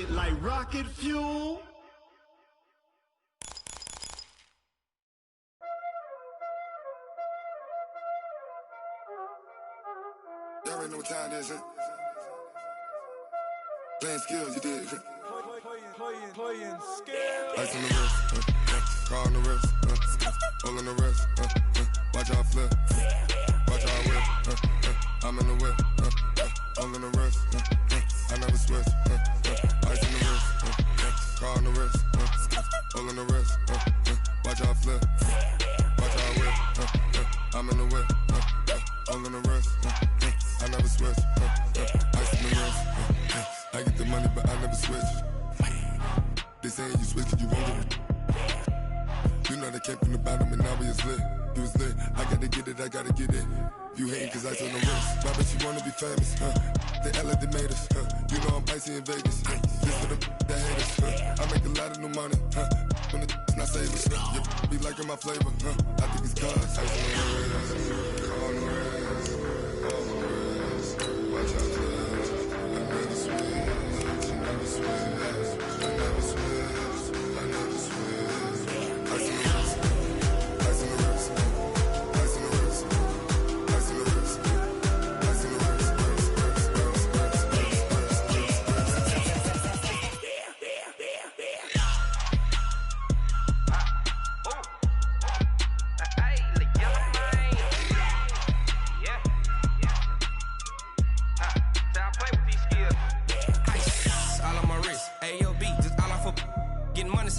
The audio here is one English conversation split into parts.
hit like rocket fuel. Y'all already know what time it is, huh? Playing skills, you did. Playing skills. Ice on the wrist, car on the wrist, hole in the wrist, watch out flip, watch out whip, I'm in the whip, hole in the wrist, I never switch, ice in the wrist, car on the wrist, hole in the wrist, watch out flip, watch out whip, I'm in the whip, hole in the wrist, I never switch, ice in the wrist, I get the money but I never switch. They saying you switch 'cause you won't get it. You know they came from the bottom and now we is lit. You was lit, I gotta get it, I gotta get it. You hating 'cause I on the wrist. Why bet you wanna be famous, They elevated us, You know I'm icy in Vegas, This for the that hate us, I make a lot of new money, When it's not savings, You be liking my flavor, I think it's cause I on the wrist, on the wrist, on the wrist. Watch out, I never switch, I never switch. I never switch, I never switch. Ice in the wrist, ice in the wrist, ice in the wrist, ice in the wrist, ice in the wrist.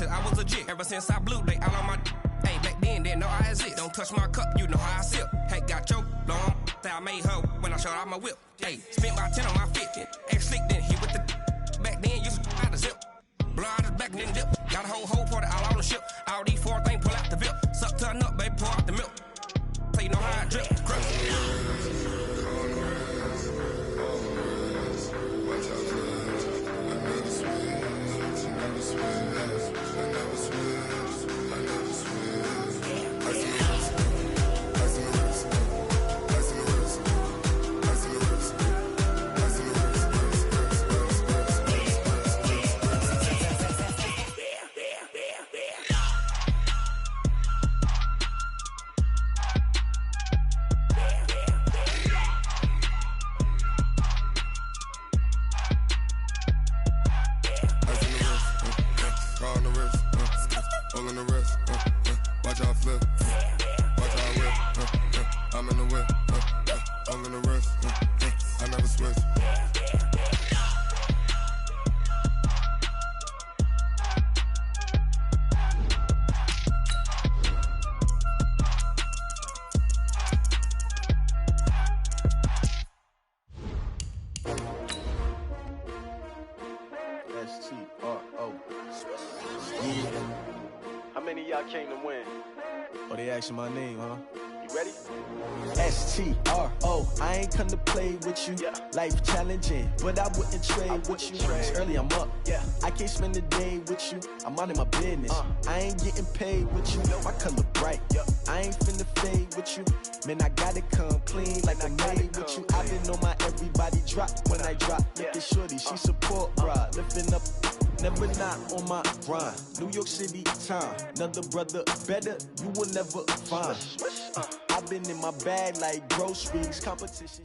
I was legit. Ever since I blew, they all on my hey, back then, didn't know I exist. Don't touch my cup, you know how I sip. Hey, got your long, I made her when I showed out my whip. Hey, spent about 10 on my 50. Ex-slick, then hit with the back then, used to out the zip. Blow out his back, then dip. Got a whole party all on the ship. All these four things, pull out the VIP. Suck to a nut, baby, pour out the milk. So you know how I drip. How many of y'all came to win? Oh, they asking my name, huh? You ready? STRO, I ain't come to play with you. Yeah. Life challenging, but I wouldn't trade with you. It's early, I'm up. Yeah. I can't spend the day with you. I'm out of my business. I ain't getting paid with you. My color bright. Yeah. I ain't finna fade with you. Man, I gotta come clean like I'm made with you. I've been on my everybody drop when I drop. Look at shorty, she support, bruh. Lifting up. Never not on my grind. New York City time. Another brother better, you will never find. I've been in my bag like groceries, competition.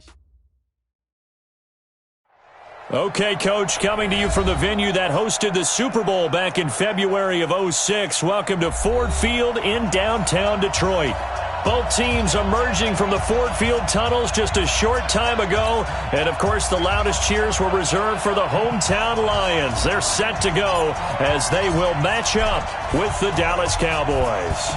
Okay, Coach, coming to you from the venue that hosted the Super Bowl back in February of '06. Welcome to Ford Field in downtown Detroit. Both teams emerging from the Ford Field tunnels just a short time ago. And, of course, the loudest cheers were reserved for the hometown Lions. They're set to go as they will match up with the Dallas Cowboys.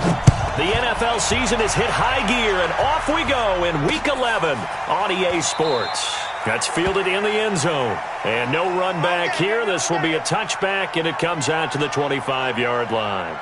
The NFL season has hit high gear, and off we go in Week 11 on EA Sports. That's fielded in the end zone. And no run back here. This will be a touchback, and it comes out to the 25-yard line.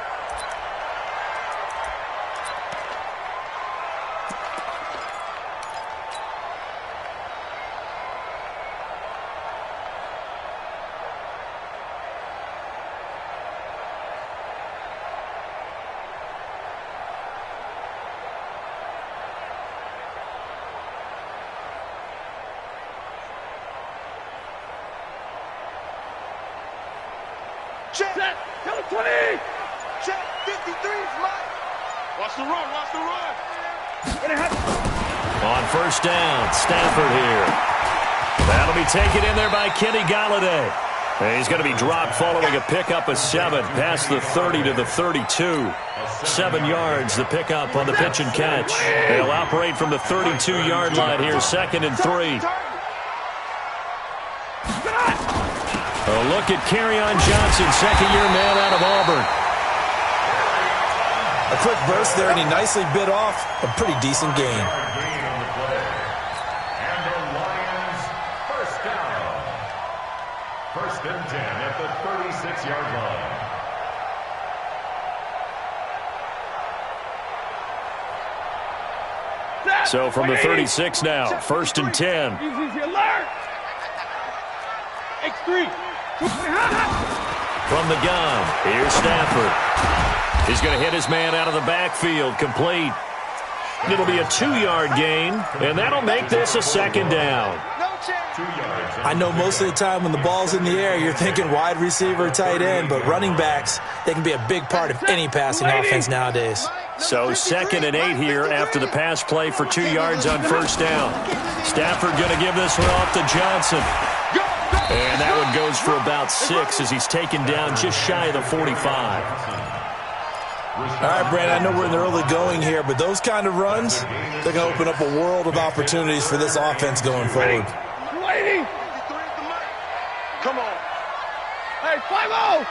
Check. Tell him 20. Check. 53's mine. Watch the run. Watch the run. On first down, Stafford here. That'll be taken in there by Kenny Galladay. And he's going to be dropped following a pickup of 7 past the 30 to the 32. 7 yards, the pickup on the pitch and catch. They'll operate from the 32-yard line here, 2nd and 3. A look at Kerryon Johnson, second-year man out of Auburn. A quick burst there, and he nicely bit off a pretty decent gain. And the Lions first down. 1st and 10 at the 36-yard line. So from the 36 now, 1st and 10. Easy alert. X3. From the gun, here's Stafford. He's going to hit his man out of the backfield, complete. It'll be a 2-yard gain, and that'll make this a 2nd down. I know most of the time when the ball's in the air, you're thinking wide receiver, tight end, but running backs, they can be a big part of any passing offense nowadays. So 2nd and 8 here after the pass play for 2 yards on first down. Stafford going to give this one off to Johnson. And that one goes for about 6 as he's taken down just shy of the 45. All right, Brandon, I know we're in the early going here, but those kind of runs, they're going to open up a world of opportunities for this offense going forward. Come on. Hey, 5-0.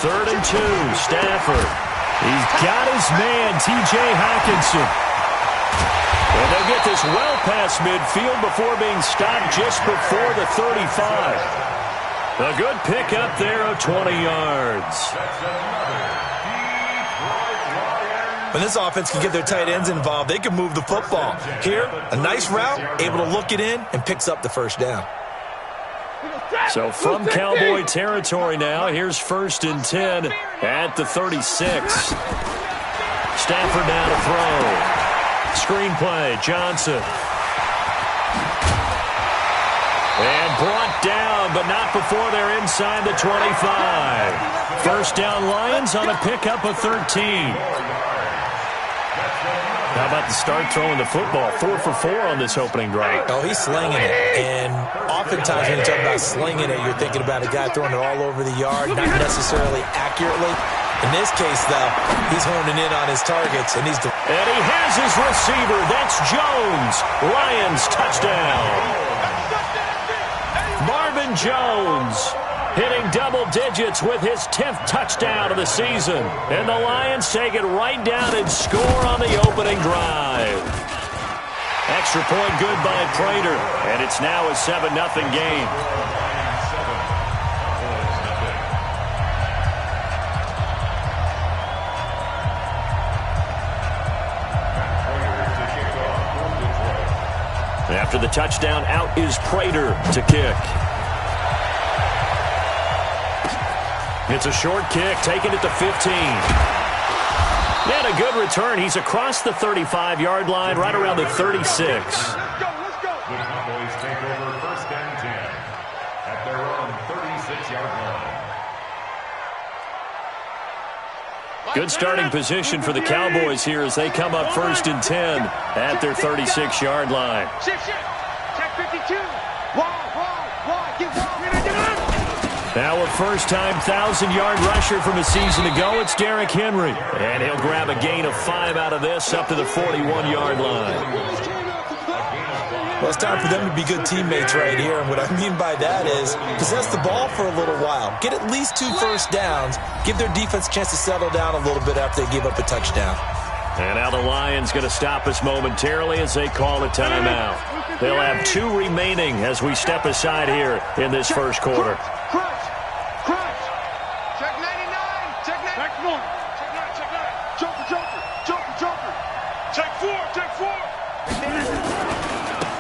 3rd and 2, Stafford. He's got his man, T.J. Hockenson. And they'll get this well past midfield before being stopped just before the 35. A good pickup there of 20 yards. When this offense can get their tight ends involved, they can move the football. Here, a nice route, able to look it in, and picks up the first down. So from Cowboy territory now, here's 1st and 10 at the 36. Stafford now to throw. Screenplay, Johnson. And brought down, but not before they're inside the 25. First down Lions on a pickup of 13. How about the start throwing the football? 4 for 4 on this opening drive. Oh, he's slinging it. And oftentimes when you talk about slinging it, you're thinking about a guy throwing it all over the yard, not necessarily accurately. In this case, though, he's honing in on his targets, and he's... And he has his receiver. That's Jones. Lions touchdown. Marvin Jones hitting double digits with his 10th touchdown of the season. And the Lions take it right down and score on the opening drive. Extra point good by Prater. And it's now a 7-0 game. After the touchdown, out is Prater to kick. It's a short kick, taken at the 15. And a good return. He's across the 35-yard line, right around the 36. The Cowboys take over 1st and 10 at their own 36-yard line. Good starting position for the Cowboys here as they come up 1st and 10 at their 36-yard line. Check 52. Now a first-time 1,000-yard rusher from a season ago, it's Derrick Henry. And he'll grab a gain of 5 out of this up to the 41-yard line. Well, it's time for them to be good teammates right here. And what I mean by that is possess the ball for a little while. Get at least 2 first downs. Give their defense a chance to settle down a little bit after they give up a touchdown. And now the Lions going to stop us momentarily as they call a timeout. They'll have 2 remaining as we step aside here in this first quarter.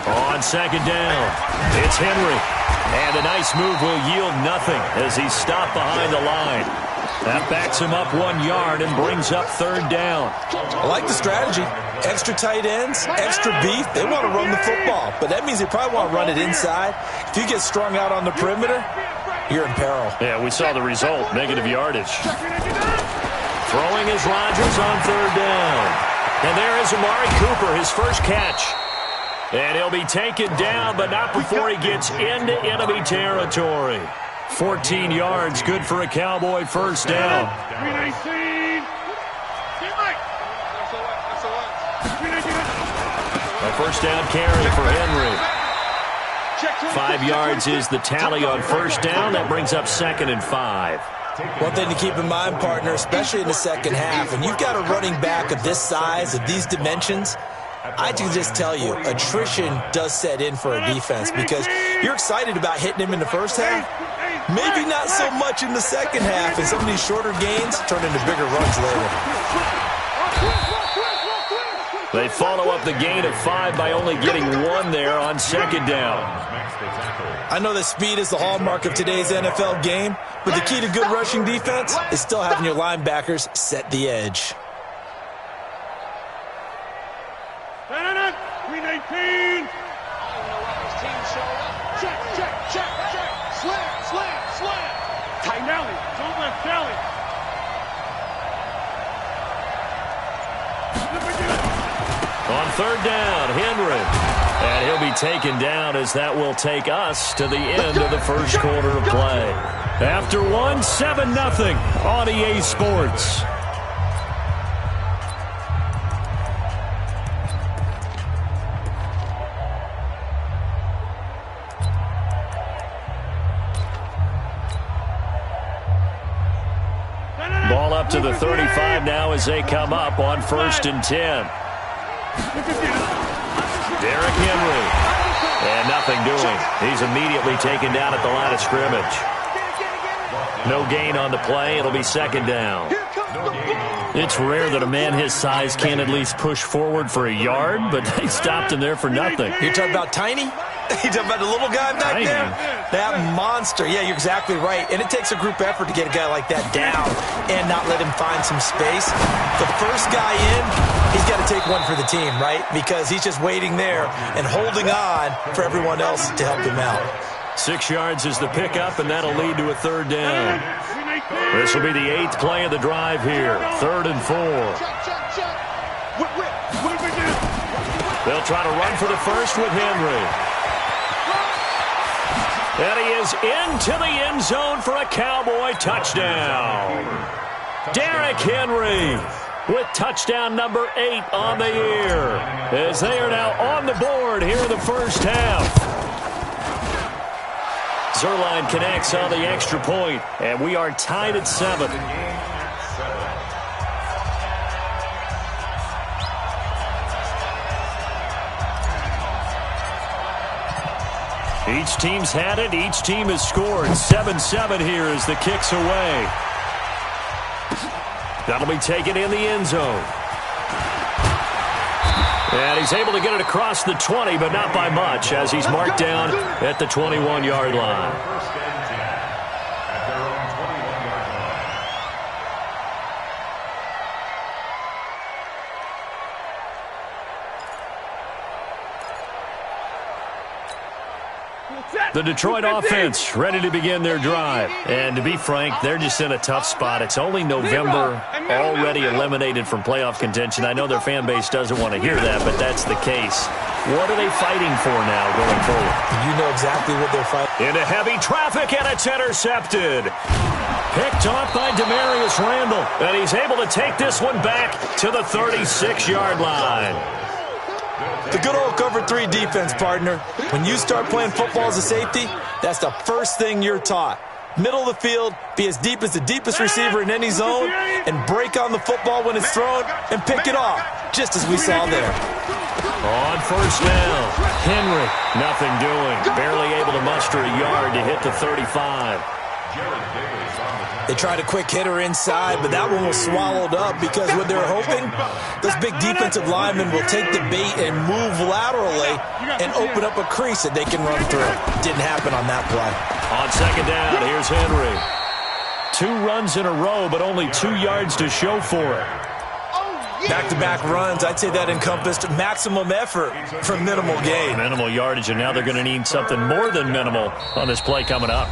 On second down, it's Henry. And a nice move will yield nothing as he's stopped behind the line. That backs him up 1 yard and brings up 3rd down. I like the strategy. Extra tight ends, extra beef. They want to run the football, but that means they probably want to run it inside. If you get strung out on the perimeter, you're in peril. Yeah, we saw the result, negative yardage. Throwing is Rodgers on 3rd down. And there is Amari Cooper, his first catch. And he'll be taken down, but not before he gets into enemy territory. 14 yards, good for a Cowboy first down. A first down carry for Henry. 5 yards is the tally on first down. That brings up 2nd and 5. One thing to keep in mind, partner, especially in the second half, and you've got a running back of this size, of these dimensions, I can just tell you, attrition does set in for a defense because you're excited about hitting him in the first half. Maybe not so much in the second half, and some of these shorter gains turn into bigger runs later. They follow up the gain of 5 by only getting 1 there on 2nd down. I know that speed is the hallmark of today's NFL game, but the key to good rushing defense is still having your linebackers set the edge. 319. Check. Slam. Tight alley. Don't let Sally. On 3rd down, Henry. And he'll be taken down as that will take us to the end of the first quarter of play. After 1, 7-0 on EA Sports. Ball up to the 35 now as they come up on 1st and 10. Derrick Henry. And nothing doing. He's immediately taken down at the line of scrimmage. No gain on the play. It'll be 2nd down. It's rare that a man his size can at least push forward for a yard, but they stopped him there for nothing. You're talking about Tiny? You talking about the little guy back there? That monster. Yeah, you're exactly right. And it takes a group effort to get a guy like that down and not let him find some space. The first guy in, he's got to take one for the team, right? Because he's just waiting there and holding on for everyone else to help him out. 6 yards is the pickup, and that'll lead to a 3rd down. This will be the 8th play of the drive here. 3rd and 4. They'll try to run for the first with Henry. And he is into the end zone for a Cowboy touchdown. Derrick Henry with touchdown number 8 on the year, as they are now on the board here in the first half. Zerline connects on the extra point, and we are tied at 7. Each team's had it. Each team has scored. 7-7 here as the kick's away. That'll be taken in the end zone. And he's able to get it across the 20, but not by much, as he's marked down at the 21-yard line. The Detroit offense ready to begin their drive. And to be frank, they're just in a tough spot. It's only November, already eliminated from playoff contention. I know their fan base doesn't want to hear that, but that's the case. What are they fighting for now going forward? You know exactly what they're fighting. Into heavy traffic, and it's intercepted. Picked off by Demarius Randall. And he's able to take this one back to the 36-yard line. The good old cover 3 defense, partner. When you start playing football as a safety, that's the first thing you're taught. Middle of the field, be as deep as the deepest receiver in any zone, and break on the football when it's thrown and pick it off, just as we saw there. On first down, Henry, nothing doing. Barely able to muster a yard to hit the 35. They tried a quick hitter inside, but that one was swallowed up because what they're hoping, those big defensive linemen will take the bait and move laterally and open up a crease that they can run through. Didn't happen on that play. On second down, here's Henry. 2 runs in a row, but only 2 yards to show for it. Back-to-back runs, I'd say that encompassed maximum effort for minimal gain. Minimal yardage, and now they're going to need something more than minimal on this play coming up.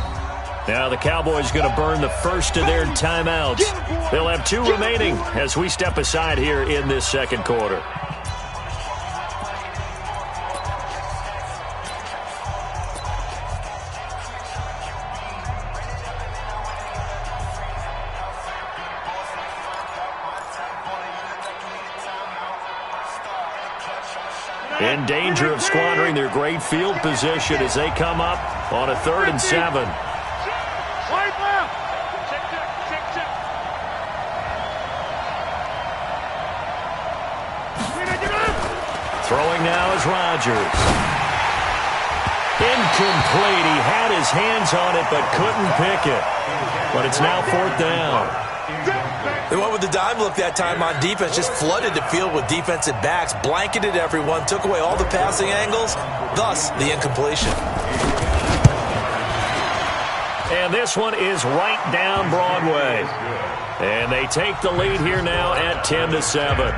Now the Cowboys going to burn the first of their timeouts. They'll have 2 remaining as we step aside here in this second quarter. In danger of squandering their great field position as they come up on a 3rd and 7. Throwing now is Rodgers. Incomplete. He had his hands on it but couldn't pick it. But it's now 4th down. They went with the dime look that time on defense, just flooded the field with defensive backs, blanketed everyone, took away all the passing angles, thus the incompletion. And this one is right down Broadway. And they take the lead here now at 10-7.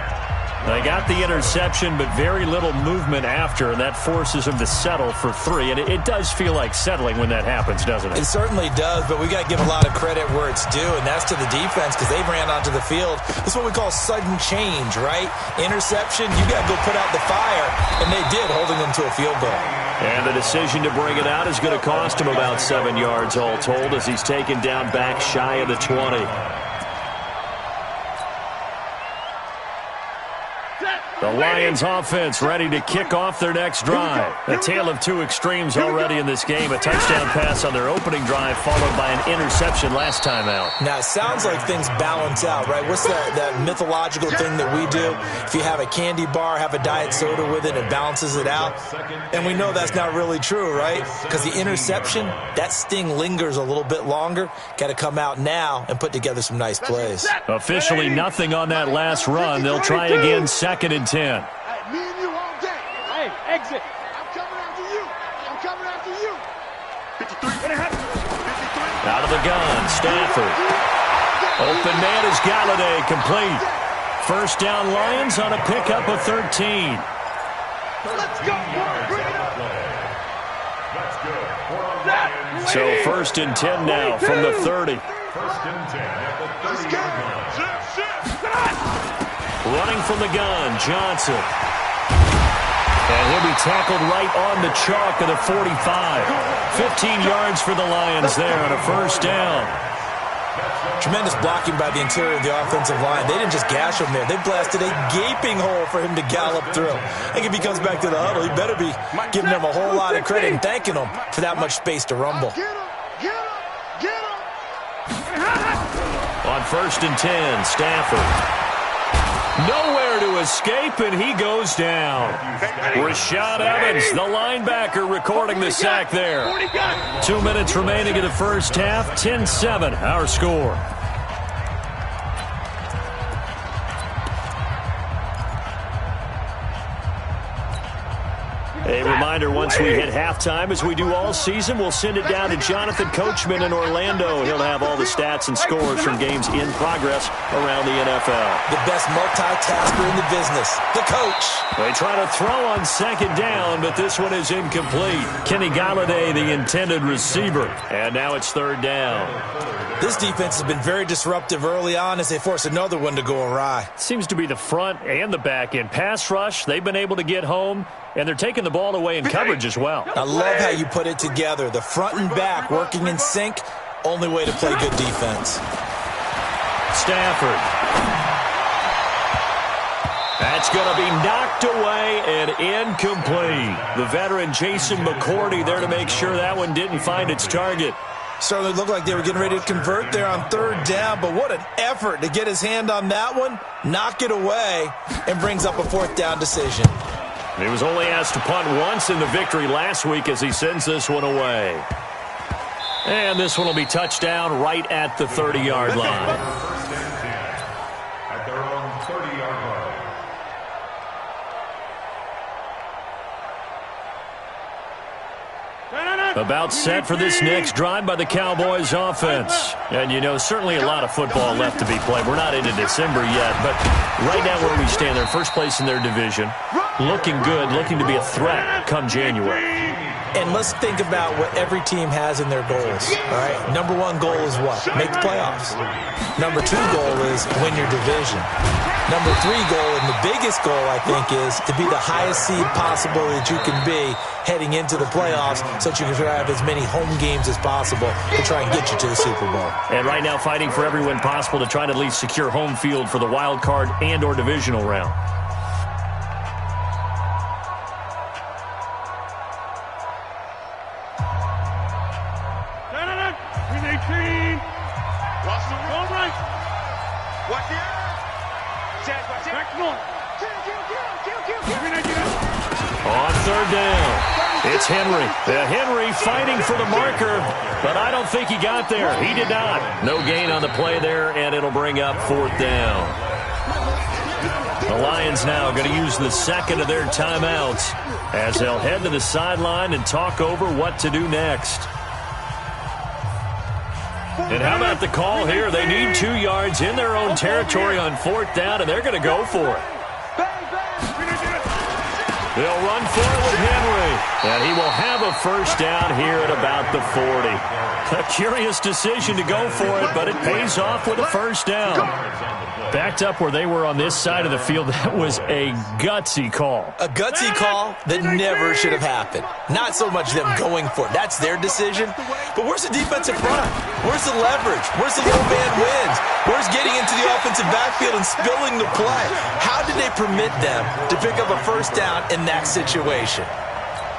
They got the interception, but very little movement after, and that forces them to settle for 3. And it does feel like settling when that happens, doesn't it? It certainly does, but we got to give a lot of credit where it's due, and that's to the defense because they ran onto the field. This is what we call sudden change, right? Interception, you got to go put out the fire, and they did, holding them to a field goal. And the decision to bring it out is going to cost him about 7 yards all told as he's taken down back shy of the 20. The Lions offense ready to kick off their next drive. A tale of 2 extremes already in this game. A touchdown pass on their opening drive followed by an interception last time out. Now, it sounds like things balance out, right? What's that mythological thing that we do? If you have a candy bar, have a diet soda with it, it balances it out. And we know that's not really true, right? Because the interception, that sting lingers a little bit longer. Got to come out now and put together some nice plays. Officially nothing on that last run. They'll try again 2nd and 10. Hey, me and you all day. Hey, exit. I'm coming after you. I'm coming after you. 53. Out of the gun, Stafford. Open man is Galladay, complete. First down Lions on a pickup of 13. Let's go. Bring it up. So 1st and 10 now from the 30. 1st and 10 at the 30-yard line. Running from the gun, Johnson. And he'll be tackled right on the chalk of the 45. 15 yards for the Lions there on a 1st down. Tremendous blocking by the interior of the offensive line. They didn't just gash him there. They blasted a gaping hole for him to gallop through. I think if he comes back to the huddle, he better be giving them a whole lot of credit and thanking them for that much space to rumble. On 1st and 10, Stafford. Nowhere to escape, and he goes down. Rashad Evans, the linebacker, recording the sack there. 2 minutes remaining in the first half, 10-7, our score. A reminder, once we hit halftime, as we do all season, we'll send it down to Jonathan Coachman in Orlando. He'll have all the stats and scores from games in progress around the NFL. The best multitasker in the business, the coach. They try to throw on 2nd down, but this one is incomplete. Kenny Galladay, the intended receiver. And now it's 3rd down. This defense has been very disruptive early on as they force another one to go awry. Seems to be the front and the back end. Pass rush, they've been able to get home, and they're taking the ball away in coverage as well. I love how you put it together. The front and back working in sync, only way to play good defense. Stafford. That's going to be knocked away and incomplete. The veteran Jason McCourty there to make sure that one didn't find its target. Certainly looked like they were getting ready to convert there on 3rd down, but what an effort to get his hand on that one, knock it away, and brings up a 4th down decision. He was only asked to punt once in the victory last week as he sends this one away. And this one will be touchdown right at the 30-yard line. 1st and 10 at their own 30-yard line. About set for this next drive by the Cowboys offense. And, you know, certainly a lot of football left to be played. We're not into December yet, but right now where we stand, they're first place in their division. Looking good, looking to be a threat come January. And let's think about what every team has in their goals, all right? Number one goal is what? Make the playoffs. Number two goal is win your division. Number three goal, and the biggest goal, I think, is to be the highest seed possible that you can be heading into the playoffs so that you can have as many home games as possible to try and get you to the Super Bowl. And right now fighting for every win possible to try to at least secure home field for the wild card and or divisional round. On third down, it's Henry. Henry fighting for the marker, but I don't think he got there. He did not. No gain on the play there, and it'll bring up fourth down. The Lions now going to use the second of their timeouts as they'll head to the sideline and talk over what to do next. And how about the call here? They need 2 yards in their own territory on fourth down, and they're going to go for it. They'll run for it with Henry, and he will have a first down here at about the 40. A curious decision to go for it, but it pays off with a first down. Backed up where they were on this side of the field, that was a gutsy call. A gutsy call that never should have happened. Not so much them going for it. That's their decision. But where's the defensive front? Where's the leverage? Where's the low man wins? Where's getting into the offensive backfield and spilling the play? How did they permit them to pick up a first down in that situation?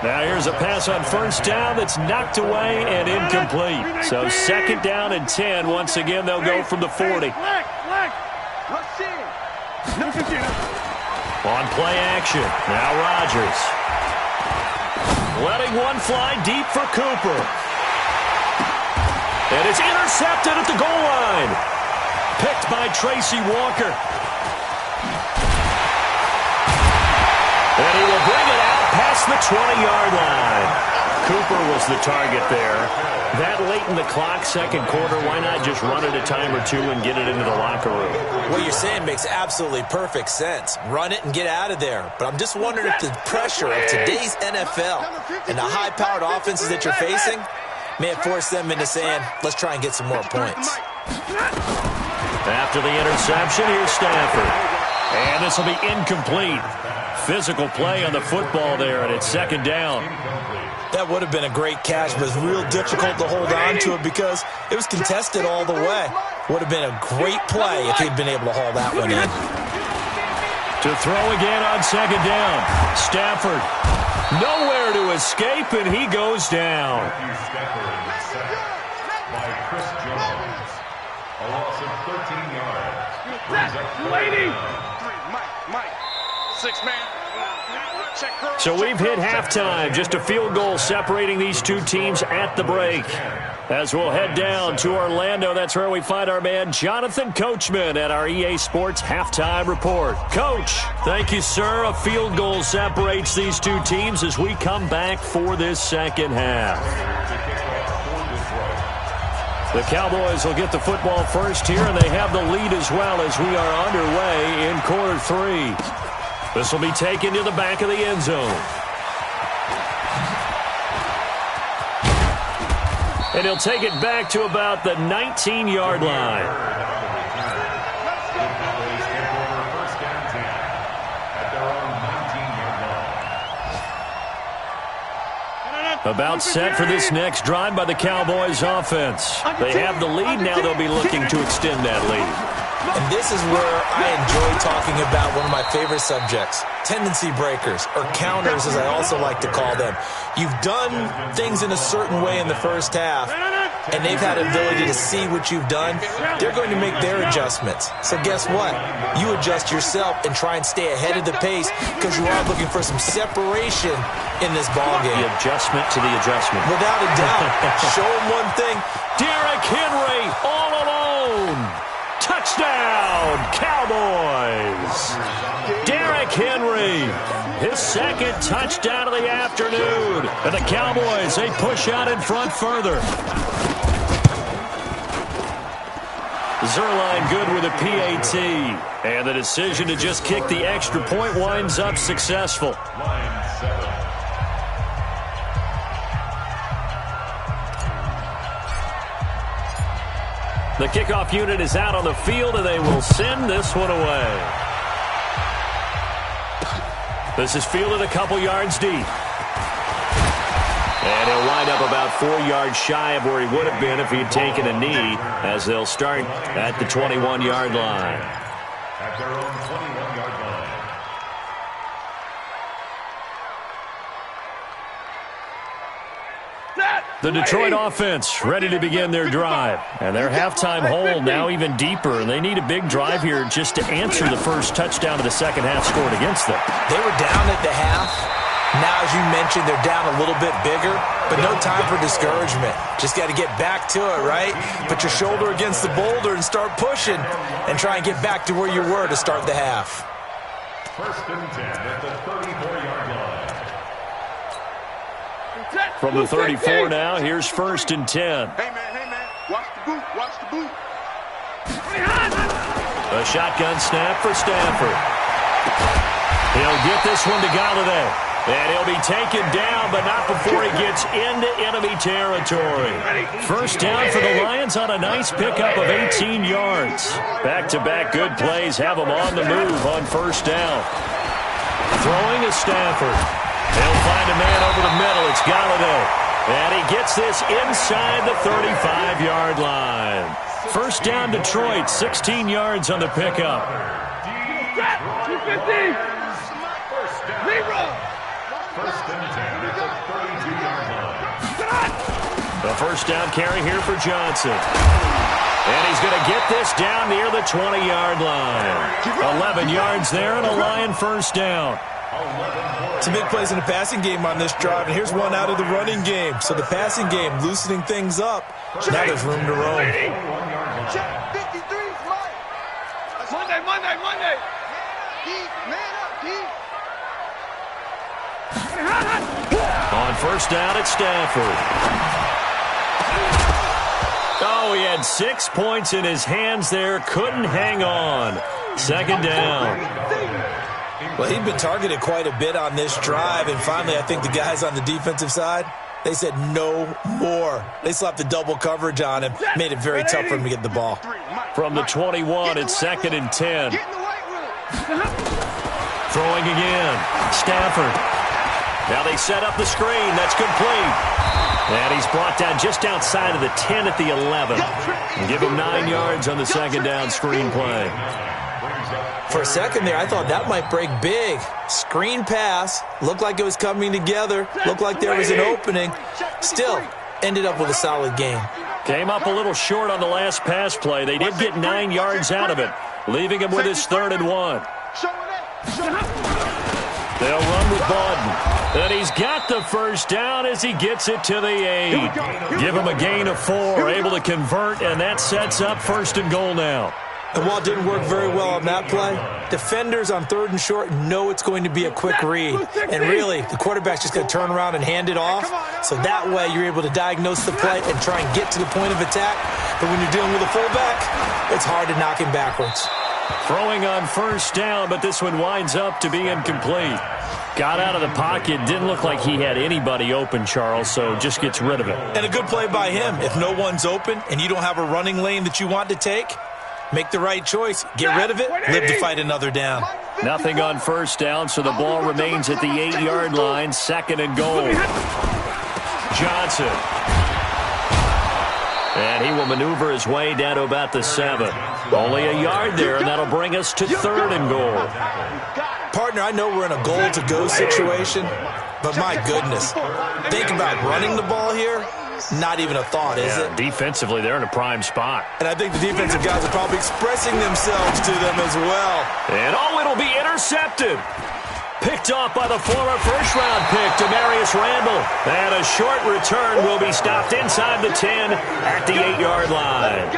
Now here's a pass on first down that's knocked away and incomplete. So second down and 10. Once again, they'll go from the 40. On play action, now Rodgers. Letting one fly deep for Cooper. And it's intercepted at the goal line. Picked by Tracy Walker. And he will bring it out past the 20-yard line. Cooper was the target there. That late in the clock, second quarter, why not just run it a time or two and get it into the locker room? What you're saying makes absolutely perfect sense. Run it and get out of there. But I'm just wondering if the pressure of today's NFL and the high-powered offenses that you're facing may have forced them into saying, let's try and get some more points. After the interception, here's Stafford. And this will be incomplete. Physical play on the football there, and it's second down. That would have been a great catch, but it's real difficult to hold on to it because it was contested all the way. Would have been a great play if he'd been able to haul that one in. To throw again on second down. Stafford nowhere to escape, and he goes down. By Chris Jones. A loss of 13 yards. Brings up Lady. Mike. 6-man. So we've hit halftime. Just a field goal separating these two teams at the break. As we'll head down to Orlando, that's where we find our man Jonathan Coachman at our EA Sports Halftime Report. Coach, thank you, sir. A field goal separates these two teams as we come back for this second half. The Cowboys will get the football first here, and they have the lead as well as we are underway in quarter 3. This will be taken to the back of the end zone. And he'll take it back to about the 19-yard line. About set for this next drive by the Cowboys offense. They have the lead. Now they'll be looking to extend that lead. And this is where I enjoy talking about one of my favorite subjects, tendency breakers, or counters as I also like to call them. You've done things in a certain way in the first half, and they've had an ability to see what you've done. They're going to make their adjustments. So guess what? You adjust yourself and try and stay ahead of the pace because you are looking for some separation in this ballgame. The adjustment to the adjustment. Without a doubt. Show them one thing. Derrick Henry all alone. Touchdown, Cowboys. Derrick Derrick Henry, his second touchdown of the afternoon. And the Cowboys, they push out in front further. Zerline good with a PAT. And the decision to just kick the extra point winds up successful. Line 7. The kickoff unit is out on the field, and they will send this one away. This is fielded a couple yards deep. And he'll wind up about 4 yards shy of where he would have been if he had taken a knee, as they'll start at the 21-yard line. At their own 21-yard line. The Detroit offense ready to begin their drive. And their halftime hole now even deeper. And they need a big drive here just to answer the first touchdown of the second half scored against them. They were down at the half. Now, as you mentioned, they're down a little bit bigger, but no time for discouragement. Just got to get back to it, right? Put your shoulder against the boulder and start pushing and try and get back to where you were to start the half. First and 10 at the 34-yard line. From the 34 now, here's first and 10. Hey, man, watch the boot, watch the boot. A shotgun snap for Stafford. He'll get this one to Galladay. And he'll be taken down, but not before he gets into enemy territory. First down for the Lions on a nice pickup of 18 yards. Back-to-back good plays have him on the move on first down. Throwing is Stafford. He'll find a man over the middle. It's Galladay. And he gets this inside the 35-yard line. First down Detroit, 16 yards on the pickup. 250. First and 10 at the 32-yard line. The first down carry here for Johnson. And he's going to get this down near the 20-yard line. 11 yards there and a Lion first down. Some big plays in the passing game on this drive, and here's one out of the running game. So the passing game loosening things up. Now there's room to roam. Check 53's Mike. Monday. Man up, D. On first down, it's Stafford. Oh, he had 6 points in his hands there. Couldn't hang on. Second down. Well, he'd been targeted quite a bit on this drive, and finally I think the guys on the defensive side, they said no more. They slapped the double coverage on him, made it very tough for him to get the ball. From the 21, it's second and 10. Throwing again. Stafford. Now they set up the screen. That's complete. And he's brought down just outside of the 10 at the 11. And give him 9 yards on the second down screen play. For a second there, I thought that might break big. Screen pass. Looked like it was coming together. Looked like there was an opening. Still, ended up with a solid game. Came up a little short on the last pass play. They did get 9 yards out of it, leaving him with his 3rd and 1. They'll run with Bawden. And he's got the first down as he gets it to the 8. Give him a gain of 4, able to convert, and that sets up first and goal now. And while it didn't work very well on that play, defenders on 3rd and short know it's going to be a quick read. And really, the quarterback's just going to turn around and hand it off. So that way, you're able to diagnose the play and try and get to the point of attack. But when you're dealing with a fullback, it's hard to knock him backwards. Throwing on first down, but this one winds up to be incomplete. Got out of the pocket. Didn't look like he had anybody open, Charles, so just gets rid of it. And a good play by him. If no one's open and you don't have a running lane that you want to take, make the right choice. Get rid of it. Live to fight another down. Nothing on first down, so the ball remains at the 8-yard line. Second and goal. Johnson. And he will maneuver his way down to about the 7. Only a yard there, and that'll bring us to 3rd and goal. Partner, I know we're in a goal-to-go situation, but my goodness. Think about running the ball here. Not even a thought, is it? Defensively, they're in a prime spot. And I think the defensive guys are probably expressing themselves to them as well. And it'll be intercepted. Picked off by the former first-round pick, Demarius Randall. And a short return will be stopped inside the 10 at the 8-yard line.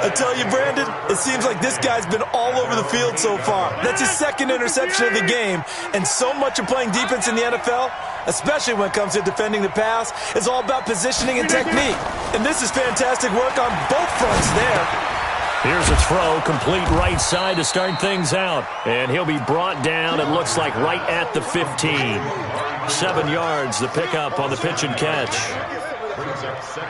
I tell you, Brandon, it seems like this guy's been all over the field so far. That's his second interception of the game, and so much of playing defense in the NFL, especially when it comes to defending the pass, is all about positioning and technique. And this is fantastic work on both fronts there. Here's a throw, complete right side to start things out. And he'll be brought down, it looks like, right at the 15. 7 yards, the pickup on the pitch and catch.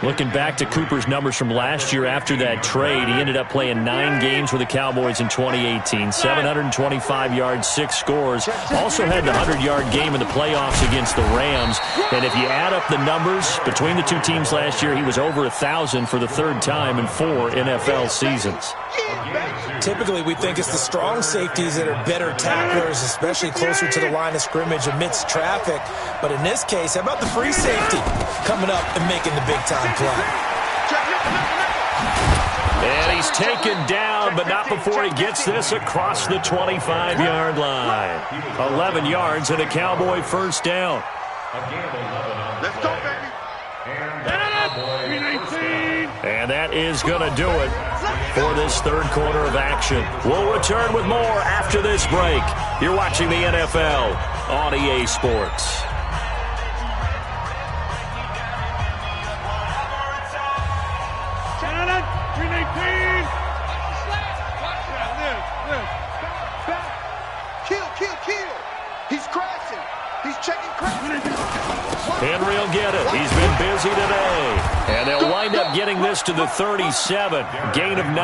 Looking back to Cooper's numbers from last year after that trade, he ended up playing 9 games with the Cowboys in 2018. 725 yards, 6 scores. Also had the 100-yard game in the playoffs against the Rams. And if you add up the numbers between the two teams last year, he was over 1,000 for the 3rd time in 4 NFL seasons. Typically, we think it's the strong safeties that are better tacklers, especially closer to the line of scrimmage amidst traffic. But in this case, how about the free safety coming up and making the big-time play? And he's taken down, but not before he gets this across the 25-yard line. 11 yards and a Cowboy first down. Let's go, baby. And that is going to do it for this 3rd quarter of action. We'll return with more after this break. You're watching the NFL on EA Sports. Kill. He's crashing. He's checking crashing. Henry will get it. He's been busy today. And they'll wind up getting this to the 37. Gain of 9.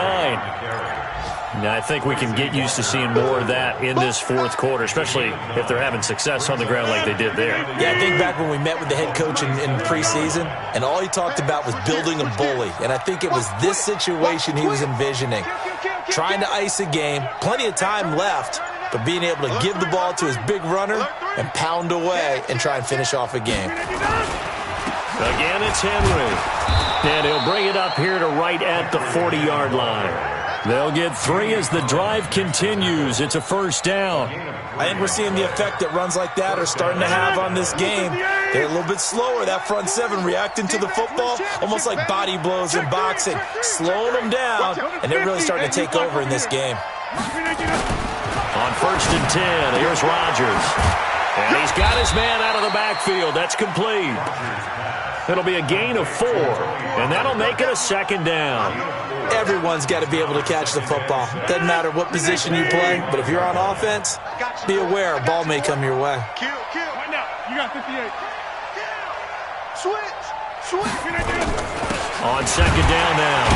Now, I think we can get used to seeing more of that in this 4th quarter, especially if they're having success on the ground like they did there. Yeah, I think back when we met with the head coach in preseason, and all he talked about was building a bully. And I think it was this situation he was envisioning. Trying to ice a game, plenty of time left, but being able to give the ball to his big runner and pound away and try and finish off a game. Again, it's Henry. And he'll bring it up here to right at the 40-yard line. They'll get 3 as the drive continues. It's a first down. I think we're seeing the effect that runs like that are starting to have on this game. They're a little bit slower, that front 7 reacting to the football, almost like body blows in boxing, slowing them down, and they're really starting to take over in this game. On 1st and 10, here's Rodgers. And he's got his man out of the backfield. That's complete. It'll be a gain of 4, and that'll make it a 2nd down. Everyone's got to be able to catch the football. Doesn't matter what position you play, but if you're on offense, be aware a ball may come your way. Kill. Right now. You got 58. Switch. On 2nd down now,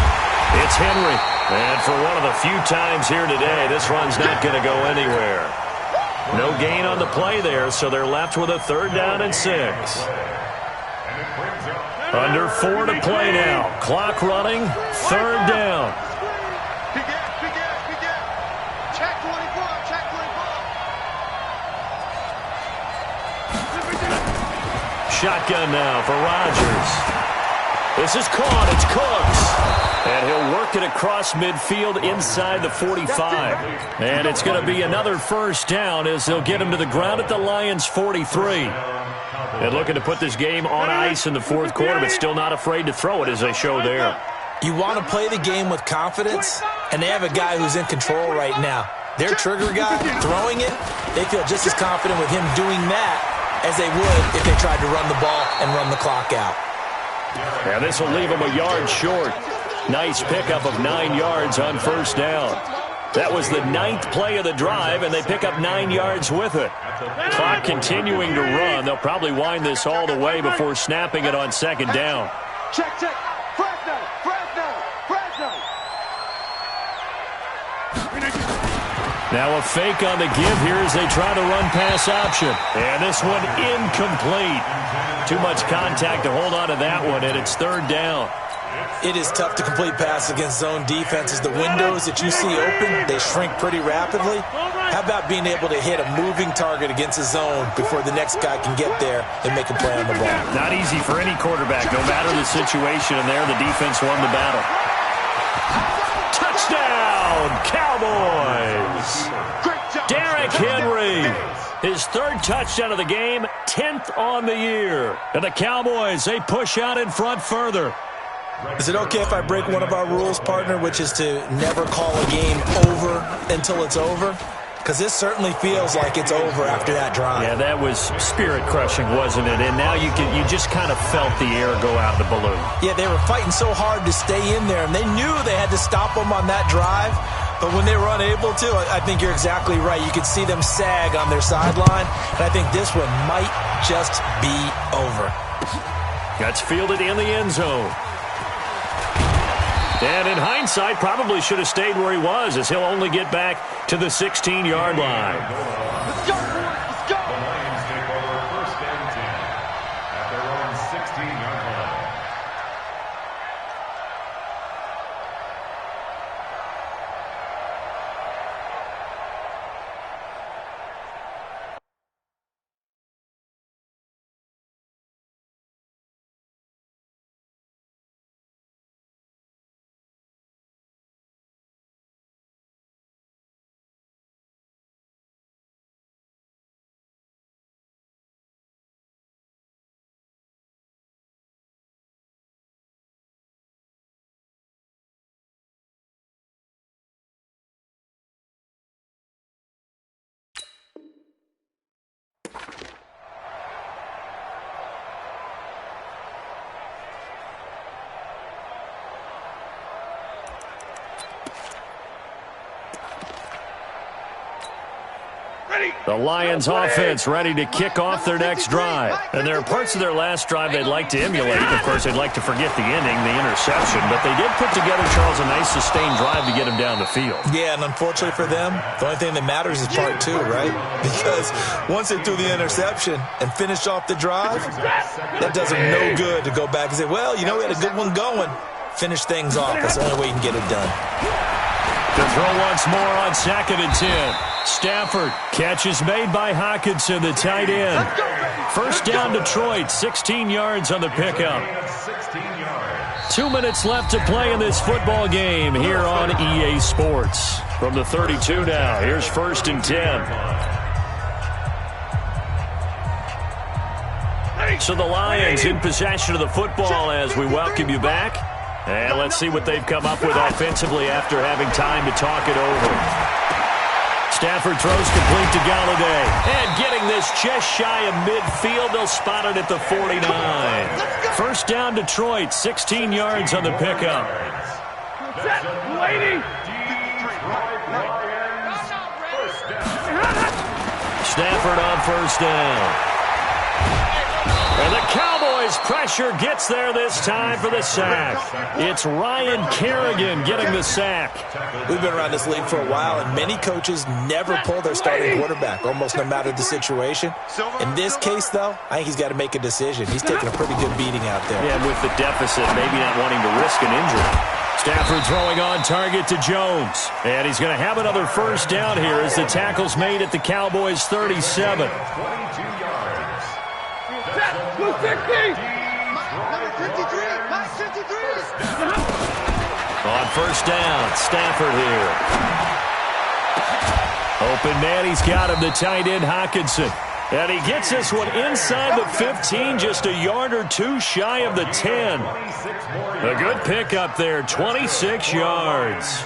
it's Henry. And for one of the few times here today, this run's not going to go anywhere. No gain on the play there, so they're left with a 3rd down and 6. Under 4 to play now. Clock running. 3rd down. Check 24. Shotgun now for Rodgers. This is caught. It's Cooks. And he'll work it across midfield inside the 45. And it's going to be another first down as they'll get him to the ground at the Lions' 43. And looking to put this game on ice in the 4th quarter, but still not afraid to throw it as they show there. You want to play the game with confidence, and they have a guy who's in control right now. Their trigger guy, throwing it, they feel just as confident with him doing that as they would if they tried to run the ball and run the clock out. Yeah, this will leave them a yard short. Nice pickup of 9 yards on first down. That was the 9th play of the drive, and they pick up 9 yards with it. Clock continuing to run. They'll probably wind this all the way before snapping it on 2nd down. Check. Fresno. Now a fake on the give here as they try to run pass option. And this one incomplete. Too much contact to hold on to that one, and it's 3rd down. It is tough to complete passes against zone defenses. The windows that you see open, they shrink pretty rapidly. How about being able to hit a moving target against a zone before the next guy can get there and make a play on the ball? Not easy for any quarterback, no matter the situation, and there the defense won the battle. Touchdown, Cowboys! Derrick Henry, his 3rd touchdown of the game, 10th on the year. And the Cowboys, they push out in front further. Is it okay if I break one of our rules, partner, which is to never call a game over until it's over? Because this certainly feels like it's over after that drive. Yeah, that was spirit-crushing, wasn't it? And now you just kind of felt the air go out of the balloon. Yeah, they were fighting so hard to stay in there, and they knew they had to stop them on that drive. But when they were unable to, I think you're exactly right. You could see them sag on their sideline, and I think this one might just be over. That's fielded in the end zone. And in hindsight, probably should have stayed where he was, as he'll only get back to the 16-yard line. Let's go, boys. Let's go. The Lions take over 1st and 10 at their own 16-yard line. The Lions offense ready to kick off their next drive. And there are parts of their last drive they'd like to emulate. Of course, they'd like to forget the ending, the interception. But they did put together, Charles, a nice sustained drive to get him down the field. Yeah, and unfortunately for them, the only thing that matters is part 2, right? Because once they threw the interception and finished off the drive, that does them no good to go back and say, well, you know, we had a good one going. Finish things off. That's the only way you can get it done. To throw once more on 2nd and 10. Stafford, catch is made by Hockenson, the tight end. First down Detroit, 16 yards on the pickup. 2 minutes left to play in this football game here on EA Sports. From the 32 now, here's 1st and 10. So the Lions in possession of the football as we welcome you back. And let's see what they've come up with offensively after having time to talk it over. Stafford throws complete to Galladay. And getting this just shy of midfield, they'll spot it at the 49. First down Detroit, 16 yards on the pickup. Stafford on first down. And the Cowboys pressure gets there this time for the sack. It's Ryan Kerrigan getting the sack. We've been around this league for a while, and many coaches never pull their starting quarterback, almost no matter the situation. In this case, though, I think he's got to make a decision. He's taking a pretty good beating out there. Yeah, with the deficit, maybe not wanting to risk an injury. Stafford throwing on target to Jones. And he's going to have another first down here as the tackle's made at the Cowboys' 37. 250! Number 53! On first down, Stafford here. Open man, he's got him, the tight end Hockenson. And he gets this one inside the 15, just a yard or two shy of the 10. A good pickup there, 26 yards.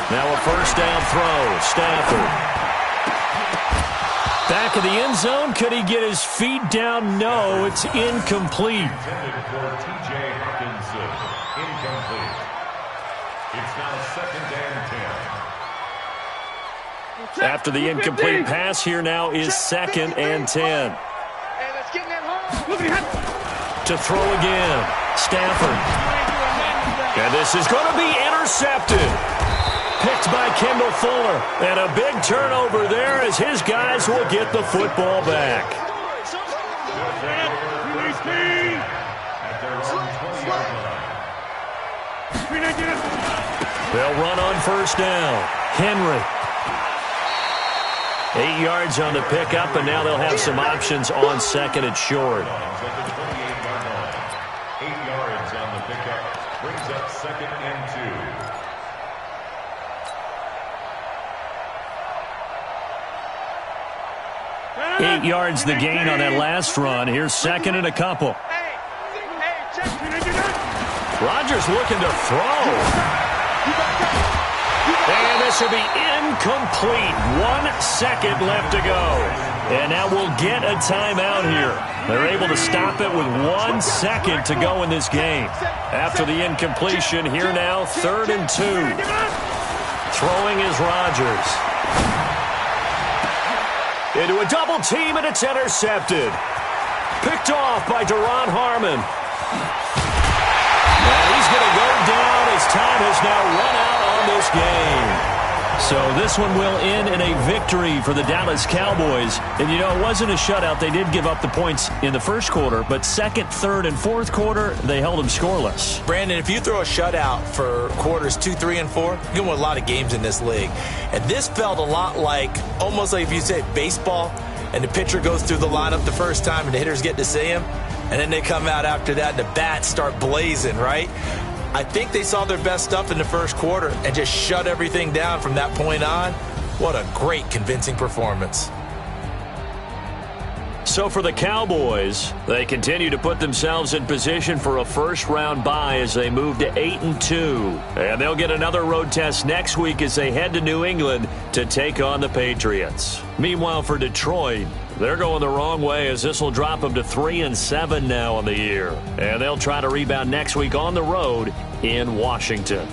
Now a first down throw, Stafford. Back of the end zone, could he get his feet down? No, it's incomplete. Intended for T.J. Hockenson. Incomplete. It's now 2nd and 10. After the incomplete pass, here now is 2nd and 10. To throw again, Stafford. And this is going to be intercepted. Picked by Kendall Fuller. And a big turnover there as his guys will get the football back. They'll run on first down. Henry. 8 yards on the pickup, and now they'll have some options on 2nd and short. 8 yards on the pickup. Brings up 2nd and 2. 8 yards the gain on that last run. Here's second and a couple. Rodgers looking to throw. And this will be incomplete. 1 second left to go. And now we'll get a timeout here. They're able to stop it with 1 second to go in this game. After the incompletion, here now, 3rd and 2. Throwing is Rodgers. Into a double team, and it's intercepted. Picked off by Deron Harmon. And he's going to go down as time has now run out on this game. So this one will end in a victory for the Dallas Cowboys. And, you know, it wasn't a shutout. They did give up the points in the first quarter, but second, third, and fourth quarter, they held them scoreless. Brandon, if you throw a shutout for quarters 2, 3, and 4, you're going to win a lot of games in this league. And this felt a lot like, almost like if you say baseball, and the pitcher goes through the lineup the first time and the hitters get to see him, and then they come out after that and the bats start blazing, right? I think they saw their best stuff in the first quarter and just shut everything down from that point on. What a great, convincing performance. So for the Cowboys, they continue to put themselves in position for a first-round bye as they move to 8-2. And they'll get another road test next week as they head to New England to take on the Patriots. Meanwhile, for Detroit, they're going the wrong way as this will drop them to 3-7 now on the year. And they'll try to rebound next week on the road in Washington.